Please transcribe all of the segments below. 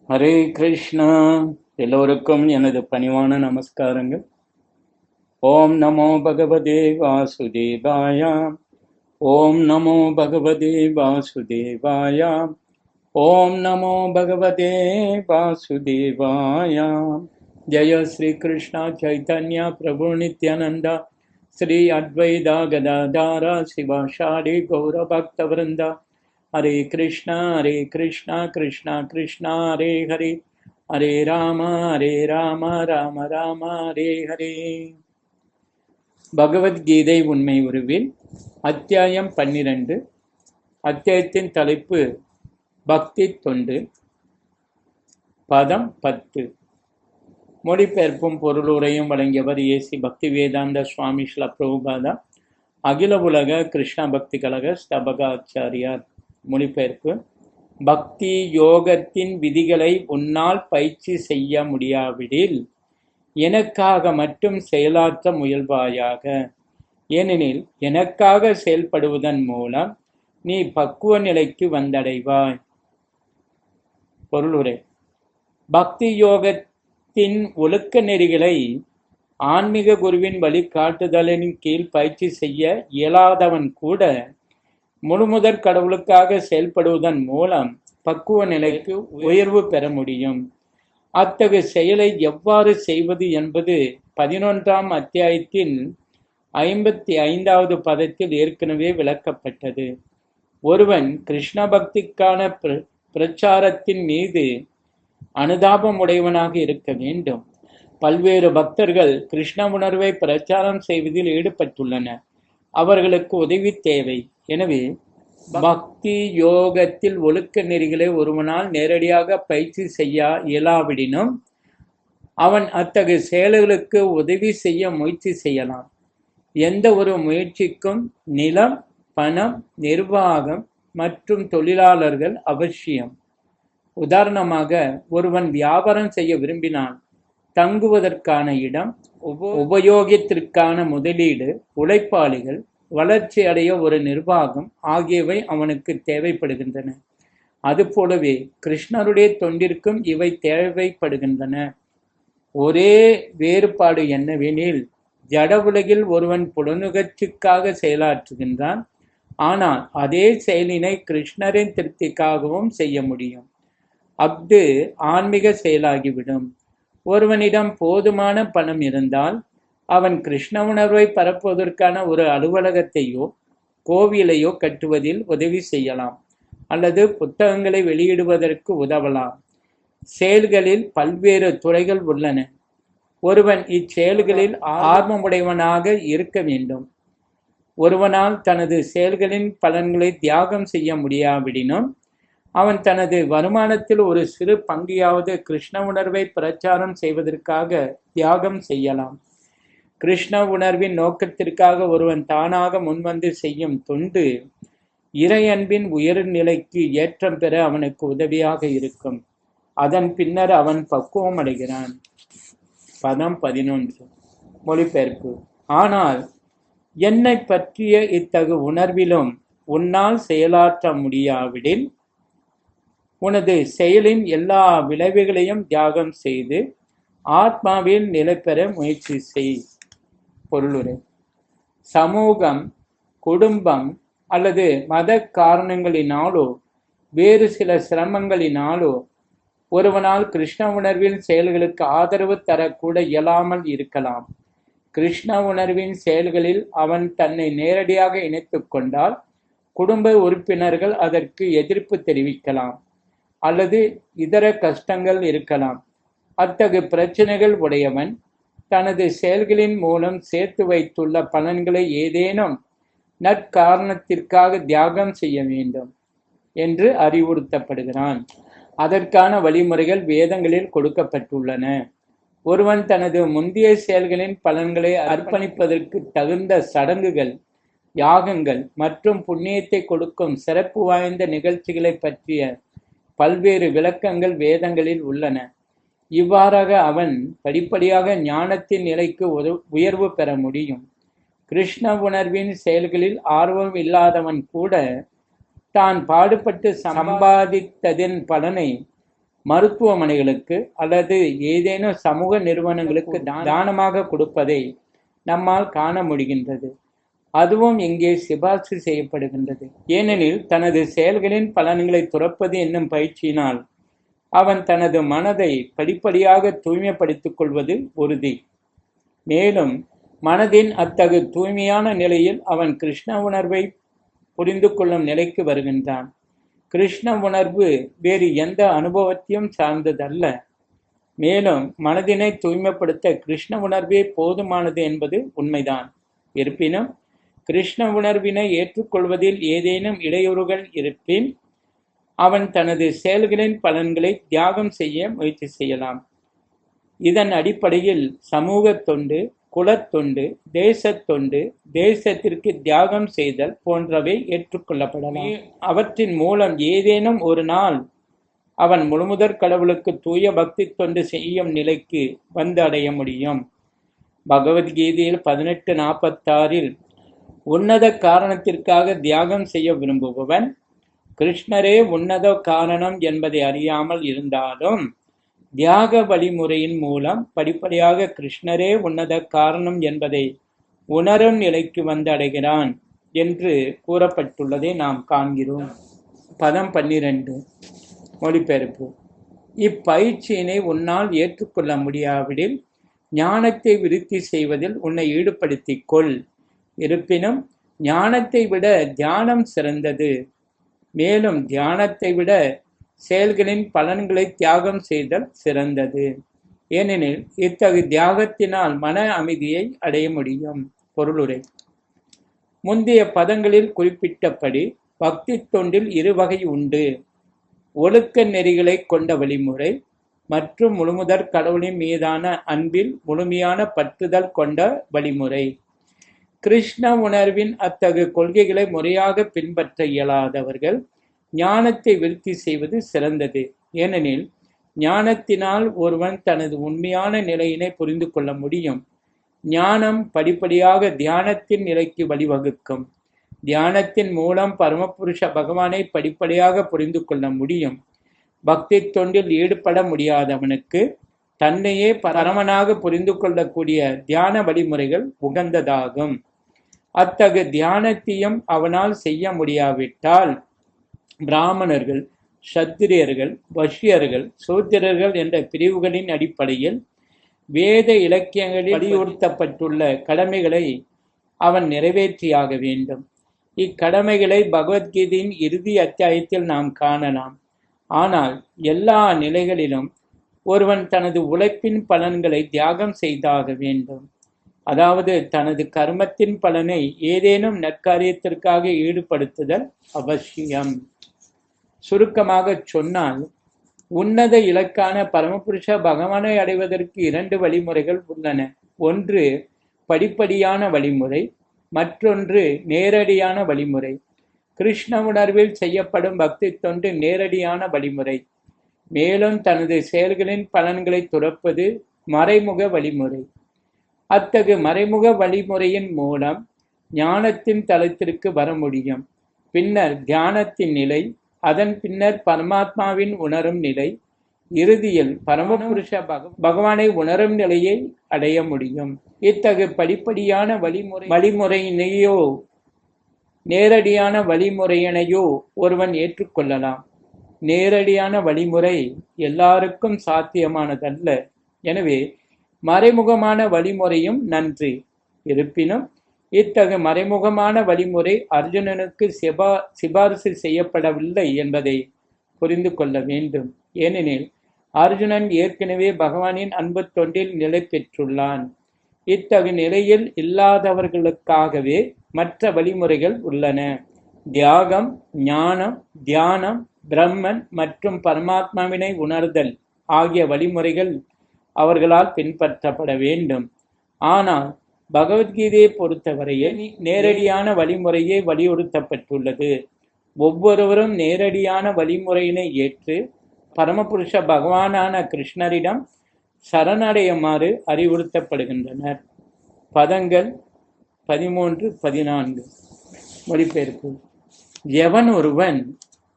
ஹரே கிருஷ்ணா. எல்லோருக்கும் எனது பணிவான நமஸ்காரங்கள். ஓம் நமோ பகவதே வாசுதேவாய. ஓம் நமோ பகவதே வாசுதேவாய. ஓம் நமோ பகவதே வாசுதேவாய. ஜெய ஸ்ரீ கிருஷ்ணா சைத்தன்யா பிரபு நித்யானந்தா ஸ்ரீ அத்வைதா கதாதாரா சிவாஷாரி கௌர பக்த விருந்தா. ஹரே கிருஷ்ணா கிருஷ்ணா கிருஷ்ணா ஹரே ஹரே, ஹரே ராம ராம ராம ஹரே ஹரே. பகவத்கீதை உண்மை உருவில் அத்தியாயம் 12. அத்தியாயத்தின் தலைப்பு பக்தி தொண்டு. பதம் 10. மொழிபெயர்ப்பும் பொருளுரையும் வழங்கியவர் ஏசி பக்தி வேதாந்த சுவாமி ஸ்ரீல பிரபுபாதா, அகில உலக கிருஷ்ண பக்தி கழக ஸ்தபக ஆச்சாரியார். மொழிபெயர்ப்பு: பக்தி யோகத்தின் விதிகளை உன்னால் பயிற்சி செய்ய முடியாவிடில் எனக்காக மட்டும் செயலாற்ற முயல்வாயாக. ஏனெனில் எனக்காக செயல்படுவதன் மூலம் நீ பக்குவ நிலைக்கு வந்தடைவாய். பொருளுரை: பக்தி யோகத்தின் ஒழுக்க நெறிகளை ஆன்மீக குருவின் வழிகாட்டுதலின் கீழ் பயிற்சி செய்ய இயலாதவன் கூட முழுமுதற் கடவுளுக்காக செயல்படுவதன் மூலம் பக்குவ நிலைக்கு உயர்வு பெற முடியும். அத்தகு செயலை எவ்வாறு செய்வது என்பது 11ஆம் அத்தியாயத்தின் 55வது பதத்தில் ஏற்கனவே விளக்கப்பட்டது. ஒருவன் கிருஷ்ண பக்திக்கான பிரச்சாரத்தின் மீது அனுதாபம் உடையவனாக இருக்க வேண்டும். பல்வேறு பக்தர்கள் கிருஷ்ண உணர்வை பிரச்சாரம் செய்வதில் ஈடுபட்டுள்ளனர். அவர்களுக்கு உதவி தேவை. எனவே பக்தி யோகத்தில் ஒழுக்க நெறிகளை ஒருவனால் நேரடியாக பயிற்சி செய்ய இயலாவிடினும் அவன் அத்தகைய செயல்களுக்கு உதவி செய்ய முயற்சி செய்யலாம். எந்த ஒரு முயற்சிக்கும் நிலம், பணம், நிர்வாகம் மற்றும் தொழிலாளர்கள் அவசியம். உதாரணமாக, ஒருவன் வியாபாரம் செய்ய விரும்பினால் தங்குவதற்கான இடம், உபயோகத்திற்கான முதலீடு, உழைப்பாளிகள், வளர்ச்சி அடைய ஒரு நிர்வாகம் ஆகியவை அவனுக்கு தேவைப்படுகின்றன. அதுபோலவே கிருஷ்ணருடைய தொண்டிற்கும் இவை தேவைப்படுகின்றன. ஒரே வேறுபாடு என்னவெனில், ஜட உலகில் ஒருவன் புலனுகர்ச்சிக்காக செயலாற்றுகின்றான். ஆனால் அதே செயலினை கிருஷ்ணரின் திருப்திக்காகவும் செய்ய முடியும். அஃது ஆன்மீக செயலாகிவிடும். ஒருவனிடம் போதுமான பணம் இருந்தால் அவன் கிருஷ்ண உணர்வை பரப்புவதற்கான ஒரு அலுவலகத்தையோ கோவிலையோ கட்டுவதில் உதவி செய்யலாம், அல்லது புத்தகங்களை வெளியிடுவதற்கு உதவலாம். செயல்களில் பல்வேறு துறைகள் உள்ளன. ஒருவன் இச்செயல்களில் ஆர்வமுடையவனாக இருக்க வேண்டும். ஒருவனால் தனது செயல்களின் பலன்களை தியாகம் செய்ய முடியாவிடினும் அவன் தனது வருமானத்தில் ஒரு சிறு பங்கையாவது கிருஷ்ண உணர்வை பிரச்சாரம் செய்வதற்காக தியாகம் செய்யலாம். கிருஷ்ண உணர்வின் நோக்கத்திற்காக ஒருவன் தானாக முன்வந்து செய்யும் தொண்டு இறை அன்பின் உயர்நிலைக்கு ஏற்றம் பெற அவனுக்கு உதவியாக இருக்கும். அதன் பின்னர் அவன் பக்குவம் அடைகிறான். பதம் 11. மொழிபெயர்ப்பு: ஆனால் என்னை பற்றிய இத்தகு உணர்விலும் உன்னால் செயலாற்ற முடியாவிடில் உனது செயலின் எல்லா விளைவுகளையும் தியாகம் செய்து ஆத்மாவில் நிலை பெற முயற்சி செய். பொருளுரை: சமூகம், குடும்பம் அல்லது மத காரணங்களினாலோ வேறு சில சிரமங்களினாலோ ஒருவனால் கிருஷ்ண உணர்வின் செயல்களுக்கு ஆதரவு தரக்கூட இயலாமல் இருக்கலாம். கிருஷ்ண உணர்வின் செயல்களில் அவன் தன்னை நேரடியாக இணைத்துக் கொண்டால் குடும்ப உறுப்பினர்கள் அதற்கு எதிர்ப்பு தெரிவிக்கலாம், அல்லது இதர கஷ்டங்கள் இருக்கலாம். அத்தகு பிரச்சனைகள் உடையவன் தனது செயல்களின் மூலம் சேர்த்து வைத்துள்ள பலன்களை ஏதேனும் நற்காரணத்திற்காக தியாகம் செய்ய வேண்டும் என்று அறிவுறுத்தப்படுகிறான். அதற்கான வழிமுறைகள் வேதங்களில் கொடுக்கப்பட்டுள்ளன. ஒருவன் தனது முந்தைய செயல்களின் பலன்களை அர்ப்பணிப்பதற்கு தகுந்த சடங்குகள், யாகங்கள் மற்றும் புண்ணியத்தை கொடுக்கும் சிறப்பு வாய்ந்த நிகழ்ச்சிகளை பற்றிய பல்வேறு விளக்கங்கள் வேதங்களில் உள்ளன. இவ்வாறாக அவன் படிப்படியாக ஞானத்தின் நிலைக்கு உயர்வு பெற முடியும். கிருஷ்ண உணர்வின் செயல்களில் ஆர்வம் இல்லாதவன் கூட தான் பாடுபட்டு சம்பாதித்ததின் பலனை மருத்துவமனைகளுக்கு அல்லது ஏதேனும் சமூக நிறுவனங்களுக்கு தானமாக கொடுப்பதை நம்மால் காண முடிகின்றது. அதுவும் இங்கே சிபார்சு செய்யப்படுகின்றது. ஏனெனில் தனது செயல்களின் பலன்களை துறப்பது என்னும் பயிற்சியினால் அவன் தனது மனதை படிப்படியாக தூய்மைப்படுத்திக் கொள்வது உறுதி. மேலும் மனதின் அத்தகு தூய்மையான நிலையில் அவன் கிருஷ்ண உணர்வை புரிந்து கொள்ளும் நிலைக்கு வருகின்றான். கிருஷ்ண உணர்வு வேறு எந்த அனுபவத்தையும் சார்ந்ததல்ல. மேலும் மனதினை தூய்மைப்படுத்த கிருஷ்ண உணர்வே போதுமானது என்பது உண்மைதான். இருப்பினும் கிருஷ்ண உணர்வினை ஏற்றுக்கொள்வதில் ஏதேனும் இடையூறுகள் இருப்பின் அவன் தனது செயல்களின் பலன்களை தியாகம் செய்ய முயற்சி செய்யலாம். இதன் அடிப்படையில் சமூக தொண்டு, குலத்தொண்டு, தேசத்தொண்டு, தேசத்திற்கு தியாகம் செய்தல் போன்றவை ஏற்றுக்கொள்ளப்படலாம். அவற்றின் மூலம் ஏதேனும் ஒரு நாள் அவன் முழுமுதற் கடவுளுக்கு தூய பக்தி தொண்டு செய்யும் நிலைக்கு வந்து அடைய முடியும். பகவத்கீதையில் 18:46 உன்னத காரணத்திற்காக தியாகம் செய்ய விரும்புபவன் கிருஷ்ணரே உன்னத காரணம் என்பதை அறியாமல் இருந்தாலும் தியாக வழிமுறையின் மூலம் படிப்படியாக கிருஷ்ணரே உன்னத காரணம் என்பதை உணரும் நிலைக்கு வந்து அடைகிறான் என்று கூறப்பட்டுள்ளதை நாம் காண்கிறோம். பதம் 12 மொழிபெயர்ப்பு. இப்பயிற்சியினை உன்னால் ஏற்றுக்கொள்ள முடியாவிடில் ஞானத்தை விருத்தி செய்வதில் உன்னை ஈடுபடுத்திக் கொள். இருப்பினும் ஞானத்தை விட தியானம் சிறந்தது. மேலும் தியானத்தை விட செயல்களின் பலன்களை தியாகம் செய்தல் சிறந்தது. ஏனெனில் இத்தகு தியாகத்தினால் மன அமைதியை அடைய முடியும். பொருளுரை. முந்தைய பதங்களில் குறிப்பிட்டபடி பக்தி தொண்டில் இருவகை உண்டு. ஒழுக்க நெறிகளை கொண்ட வழிமுறை மற்றும் முழுமுதற் கடவுளின் மீதான அன்பில் முழுமையான பற்றுதல் கொண்ட வழிமுறை. கிருஷ்ண உணர்வின் அத்தகு கொள்கைகளை முறையாக பின்பற்ற இயலாதவர்கள் ஞானத்தை விருத்தி செய்வது சிறந்தது. ஏனெனில் ஞானத்தினால் ஒருவன் தனது உண்மையான நிலையினை புரிந்து கொள்ள முடியும். ஞானம் படிப்படியாக தியானத்தின் நிலைக்கு வழிவகுக்கும். தியானத்தின் மூலம் பரமபுருஷ பகவானை படிப்படியாக புரிந்து கொள்ள முடியும். பக்தி தொண்டில் ஈடுபட முடியாதவனுக்கு தன்னையே பரமனாக புரிந்து கொள்ளக்கூடிய தியான வழிமுறைகள் உகந்ததாகும். அத்தகு தியானத்தையும் அவனால் செய்ய முடியாவிட்டால் பிராமணர்கள், சத்திரியர்கள், வஷ்யர்கள், சூத்திரர்கள் என்ற பிரிவுகளின் அடிப்படையில் வேத இலக்கியங்களில் வலியுறுத்தப்பட்டுள்ள கடமைகளை அவன் நிறைவேற்றியாக வேண்டும். இக்கடமைகளை பகவத்கீதையின் இறுதி அத்தியாயத்தில் நாம் காணலாம். ஆனால் எல்லா நிலைகளிலும் ஒருவன் தனது உழைப்பின் பலன்களை தியாகம் செய்தாக வேண்டும். அதாவது தனது கர்மத்தின் பலனை ஏதேனும் நற்காரியத்திற்காக ஈடுபடுத்துதல் அவசியம். சுருக்கமாக சொன்னால், உன்னத இலக்கான பரமபுருஷ பகவானை அடைவதற்கு 2 வழிமுறைகள் உள்ளன. ஒன்று படிப்படியான வழிமுறை, மற்றொன்று நேரடியான வழிமுறை. கிருஷ்ண உணர்வில் செய்யப்படும் பக்தி தொண்டு நேரடியான வழிமுறை. மேலும் தனது செயல்களின் பலன்களை துறப்பது மறைமுக வழிமுறை. அத்தகு மறைமுக வழிமுறையின் மூலம் ஞானத்தின் தளத்திற்கு வர முடியும். பின்னர் தியானத்தின் நிலை, அதன் பின்னர் பரமாத்மாவின் உணரும் நிலை, இறுதியில் பரமபுருஷ பகவானை உணரும் நிலையை அடைய முடியும். இத்தகு படிப்படியான வழிமுறையினையோ நேரடியான வழிமுறையினையோ ஒருவன் ஏற்றுக்கொள்ளலாம். நேரடியான வழிமுறை எல்லாருக்கும் சாத்தியமானதல்ல. எனவே மறைமுகமான வழிமுறையும் நன்று. இருப்பினும் இத்தகு மறைமுகமான வழிமுறை அர்ஜுனனுக்கு சிபாரிசு செய்யப்படவில்லை என்பதை புரிந்து கொள்ள வேண்டும். ஏனெனில் அர்ஜுனன் ஏற்கனவே பகவானின் அன்பு தொண்டில் நிலை பெற்றுள்ளான். இத்தகு நிலையில் இல்லாதவர்களுக்காகவே மற்ற வழிமுறைகள் உள்ளன. தியாகம், ஞானம், தியானம், பிரம்மன் மற்றும் பரமாத்மாவினை உணர்தல் ஆகிய வழிமுறைகள் அவர்களால் பின்பற்றப்பட வேண்டும். ஆனால் பகவத்கீதையை பொறுத்தவரையில் நேரடியான வழிமுறையே வலியுறுத்தப்பட்டுள்ளது. ஒவ்வொருவரும் நேரடியான வழிமுறையினை ஏற்று பரமபுருஷ பகவானான கிருஷ்ணரிடம் சரணடையுமாறு அறிவுறுத்தப்படுகின்றனர். பதங்கள் 13-14 மொழிபெயர்ப்பு. எவன் ஒருவன்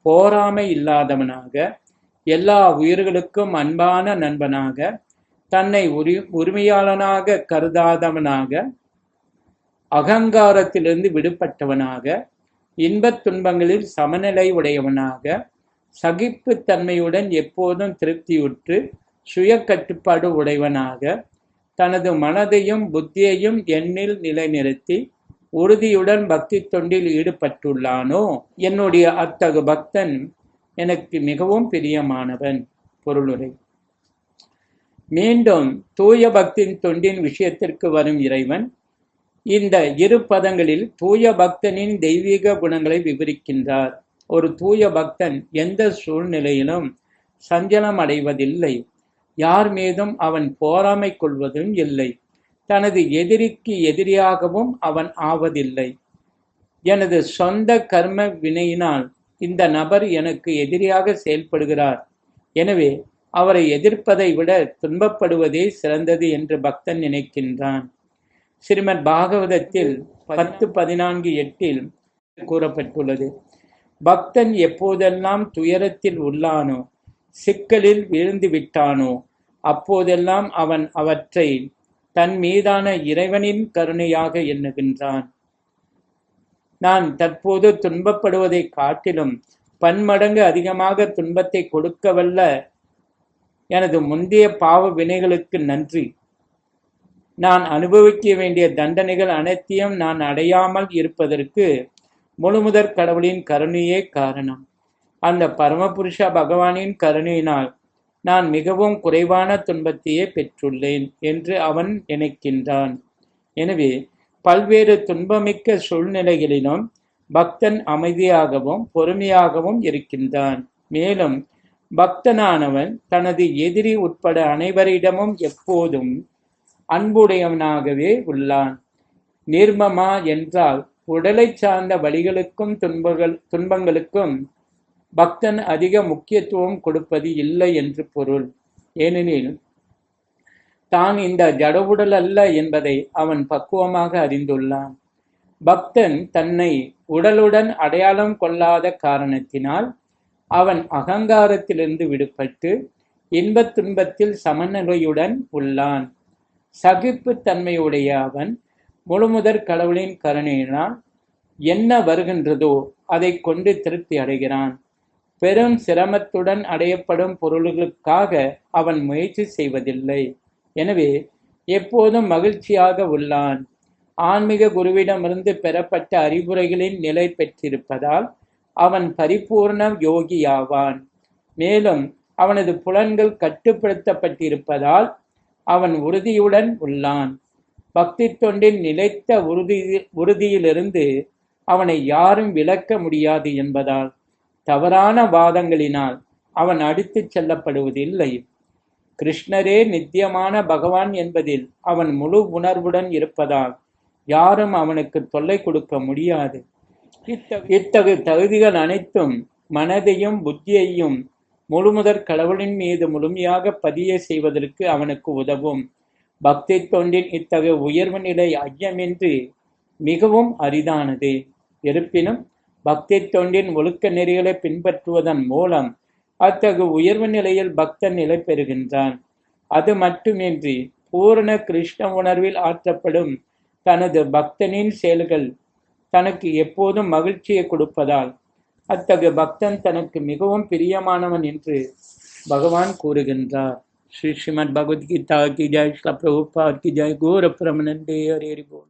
போராமை இல்லாதவனாக எல்லா உயிர்களுக்கும் அன்பான நண்பனாக, தன்னை உரிமையாளனாக கருதாதவனாக, அகங்காரத்திலிருந்து விடுபட்டவனாக, இன்பத் துன்பங்களில் சமநிலை உடையவனாக, சகிப்புத்தன்மையுடன் எப்போதும் திருப்தியுற்று சுய கட்டுப்பாடு உடையவனாக, தனது மனதையும் புத்தியையும் எண்ணில் நிலைநிறுத்தி உறுதியுடன் பக்தி தொண்டில் ஈடுபட்டுள்ளானோ, என்னுடைய அத்தகு பக்தன் எனக்கு மிகவும் பிரியமானவன். பொருளுரை. மீண்டும் தூய பக்தின் தொண்டின் விஷயத்திற்கு வரும் இறைவன் இந்த இரு பதங்களில் தூய பக்தனின் தெய்வீக குணங்களை விவரிக்கின்றார். ஒரு தூய பக்தன் எந்த சூழ்நிலையிலும் சஞ்சலம் அடைவதில்லை, யார் மீதும் அவன் போராமை கொள்வதும் இல்லை, தனது எதிரிக்கு எதிரியாகவும் அவன் ஆவதில்லை. எனது சொந்த கர்ம வினையினால் இந்த நபர் எனக்கு எதிரியாக செயல்படுகிறார், எனவே அவரை எதிர்ப்பதை விட துன்பப்படுவதே சிறந்தது என்று பக்தன் நினைக்கின்றான். ஸ்ரீமத் பாகவதத்தில் 10:14-8 கூறப்பட்டுள்ளது. பக்தன் எப்போதெல்லாம் துயரத்தில் உள்ளானோ, சிக்கலில் வீழ்ந்து விட்டானோ, அப்போதெல்லாம் அவன் அவற்றை தன் மீதான இறைவனின் கருணையாக எண்ணுகின்றான். நான் தற்போது துன்பப்படுவதை காட்டிலும் பன்மடங்கு அதிகமாக துன்பத்தை கொடுக்கவல்ல எனது முந்தைய பாவ வினைகளுக்கு நன்றி. நான் அனுபவிக்க வேண்டிய தண்டனைகள் அனைத்தையும் நான் அடையாமல் இருப்பதற்கு முழுமுதற் கடவுளின் கருணையே காரணம். அந்த பரமபுருஷ பகவானின் கருணையினால் நான் மிகவும் குறைவான துன்பத்தையே பெற்றுள்ளேன் என்று அவன் நினைக்கின்றான். எனவே பல்வேறு துன்பமிக்க சூழ்நிலைகளிலும் பக்தன் அமைதியாகவும் பொறுமையாகவும் இருக்கின்றான். மேலும் பக்தனானவன் தனது எதிரி உட்பட அனைவரிடமும் எப்போதும் அன்புடையவனாகவே உள்ளான். நிர்மமா என்றால் உடலை சார்ந்த வலிகளுக்கும் துன்பங்களுக்கும் பக்தன் அதிக முக்கியத்துவம் கொடுப்பது இல்லை என்று பொருள். ஏனெனில் தான் இந்த ஜடவுடல் அல்ல என்பதை அவன் பக்குவமாக அறிந்துள்ளான். பக்தன் தன்னை உடலுடன் அடையாளம் கொள்ளாத காரணத்தினால் அவன் அகங்காரத்திலிருந்து விடுபட்டு இன்பத் துன்பத்தில் சமநிலையுடன் உள்ளான். சகிப்புத்தன்மையுடைய அவன் முழுமுதற் கடவுளின் கருணையினால் என்ன வருகின்றதோ அதை கொண்டு திருப்தி அடைகிறான். பெரும் சிரமத்துடன் அடையப்படும் பொருள்களுக்காக அவன் முயற்சி செய்வதில்லை. எனவே எப்போதும் மகிழ்ச்சியாக உள்ளான். ஆன்மீக குருவிடமிருந்து பெறப்பட்ட அறிவுரைகளின் நிலை பெற்றிருப்பதால் அவன் பரிபூர்ண யோகியாவான். மேலும் அவனது புலன்கள் கட்டுப்படுத்தப்பட்டிருப்பதால் அவன் உறுதியுடன் உள்ளான். பக்தி தொண்டின் நிலைத்த உறுதியிலிருந்து அவனை யாரும் விலக்க முடியாது என்பதால் தவறான வாதங்களினால் அவன் அடித்துச் செல்லப்படுவதில்லை. கிருஷ்ணரே நித்தியமான பகவான் என்பதில் அவன் முழு உணர்வுடன் இருப்பதால் யாரும் அவனுக்கு தொல்லை கொடுக்க முடியாது. இத்தகு தகுதிகள் அனைத்தும் மனதையும் புத்தியையும் முழுமுதற் கடவுளின் மீது முழுமையாக பதிய செய்வதற்கு அவனுக்கு உதவும். பக்தி தொண்டின் இத்தகைய உயர்வு நிலை ஐயமின்றி மிகவும் அரிதானது. இருப்பினும் பக்தி தொண்டின் ஒழுக்க நெறிகளை பின்பற்றுவதன் மூலம் அத்தகு உயர்வு நிலையில் பக்தன் நிலை பெறுகின்றான். அது மட்டுமின்றி பூரண கிருஷ்ண உணர்வில் ஆற்றப்படும் தனது பக்தனின் செயல்கள் தனக்கு எப்போதும் மகிழ்ச்சியை கொடுப்பதால் அத்தகு பக்தன் தனக்கு மிகவும் பிரியமானவன் என்று பகவான் கூறுகின்றார். ஸ்ரீ ஸ்ரீமத் பகவத்கீதா கி ஜெய், ஸ்ரீல பிரபுபாத் கி ஜெய், கௌர பிரமநந்தே ஹரி ஹரி போல்.